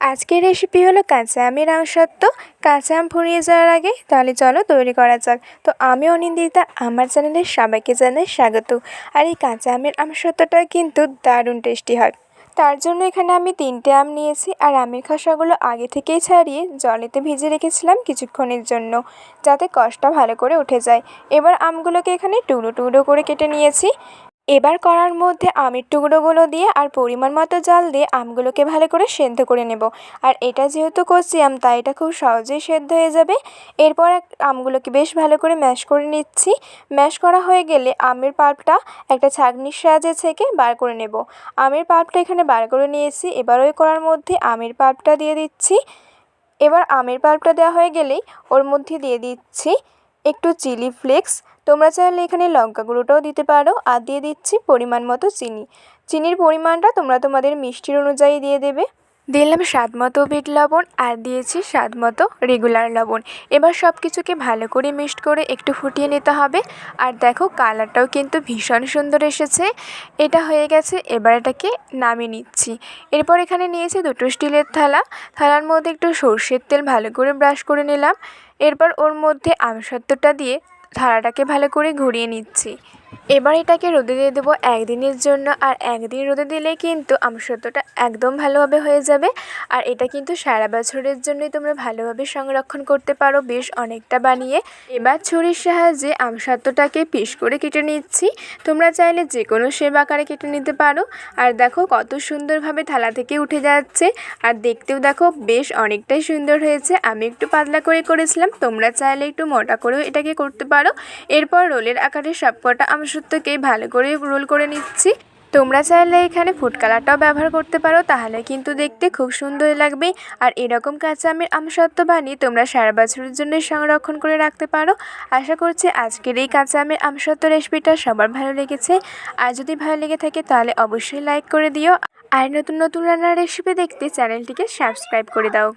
আজকের রেসিপি হলো কাঁচা আমের আমসত্ত্ব। কাঁচা আম ফুরিয়ে যাওয়ার আগে তাহলে চলো তৈরি করা যাক। তো আমি অনিন্দিতা, আমার চ্যানেলের সবাইকে জানাই স্বাগত। আর এই কাঁচা আমের আমসত্ত্বটা কিন্তু দারুণ টেস্টি হয়। তার জন্য এখানে আমি 3টে আম নিয়েছি, আর আমের খোসাগুলো আগে থেকেই ছাড়িয়ে জলেতে ভিজে রেখেছিলাম কিছুক্ষণের জন্য, যাতে কষটা ভালো করে উঠে যায়। এবার আমগুলোকে এখানে টুকরো টুকরো করে কেটে নিয়েছি। এবার কড়ার মধ্যে আমের টুকরোগুলো দিয়ে আর পরিমাণ মতো জল দিয়ে আমগুলোকে ভালো করে সেদ্ধ করে নেব। আর এটা যেহেতু কচি আম, তাই এটা খুব সহজেই সেদ্ধ হয়ে যাবে। এরপর আমগুলোকে বেশ ভালো করে ম্যাশ করে নিচ্ছি। ম্যাশ করা হয়ে গেলে আমের পাল্পটা একটা ছাঁকনির সাহায্যে ছেঁকে বার করে নেব। আমের পাল্পটা এখানে বার করে নিয়েছি। এবার ওই কড়ার মধ্যে আমের পাল্পটা দিয়ে দিচ্ছি। এবার আমের পাল্পটা দেওয়া হয়ে গেলেই ওর মধ্যে দিয়ে দিচ্ছি একটু চিলি ফ্লেক্স। তোমরা চাইলে এখানে লঙ্কা গুঁড়োটাও দিতে পারো। আর দিয়ে দিচ্ছি পরিমাণ মতো চিনি। চিনির পরিমাণটা তোমরা তোমাদের মিষ্টির অনুযায়ী দিয়ে দেবে। দিলাম স্বাদ মতো বিট লবণ, আর দিয়েছি স্বাদ মতো রেগুলার লবণ। এবার সব কিছুকে ভালো করে মিক্সড করে একটু ফুটিয়ে নিতে হবে। আর দেখো, কালারটাও কিন্তু ভীষণ সুন্দর এসেছে। এটা হয়ে গেছে, এবার এটাকে নামিয়ে নিচ্ছি। এরপর এখানে নিয়েছি 2টো স্টিলের থালা। থালার মধ্যে একটু সর্ষের তেল ভালো করে ব্রাশ করে নিলাম। এরপর ওর মধ্যে আমসত্ত্বটা দিয়ে থালাটাকে ভালো করে ঘুরিয়ে নিচ্ছি। এবার এটাকে রোদে দিয়ে দেবো 1 দিনের জন্য। আর 1 দিন রোদে দিলেই কিন্তু আমসত্ত্বটা একদম ভালোভাবে হয়ে যাবে। আর এটা কিন্তু সারা বছরের জন্যই তোমরা ভালোভাবে সংরক্ষণ করতে পারো, বেশ অনেকটা বানিয়ে। এবার ছুরির সাহায্যে আমসত্ত্বটাকে পিস করে কেটে নিচ্ছি। তোমরা চাইলে যে কোনো শেপ আকারে কেটে নিতে পারো। আর দেখো কত সুন্দরভাবে থালা থেকে উঠে যাচ্ছে। আর দেখতেও দেখো বেশ অনেকটাই সুন্দর হয়েছে। আমি একটু পাতলা করে করেছিলাম, তোমরা চাইলে একটু মোটা করেও এটাকে করতে পারো। এরপর রোলের আকারে সবকটা আমসত্ত্বকে ভালো করে রোল করে নিচ্ছি। তোমরা চাইলে এখানে ফুড কালারটাও ব্যবহার করতে পারো, তাহলে কিন্তু দেখতে খুব সুন্দর লাগবে। আর এরকম কাঁচা আমের আমসত্ত্ব বানিয়ে তোমরা সারা বছরের জন্য সংরক্ষণ করে রাখতে পারো। আশা করছি আজকের এই কাঁচা আমের আমসত্ত্ব রেসিপিটা সবার ভালো লেগেছে। আর যদি ভালো লেগে থাকে তাহলে অবশ্যই লাইক করে দিও। আর নতুন নতুন রান্নার রেসিপি দেখতে চ্যানেলটিকে সাবস্ক্রাইব করে দাও।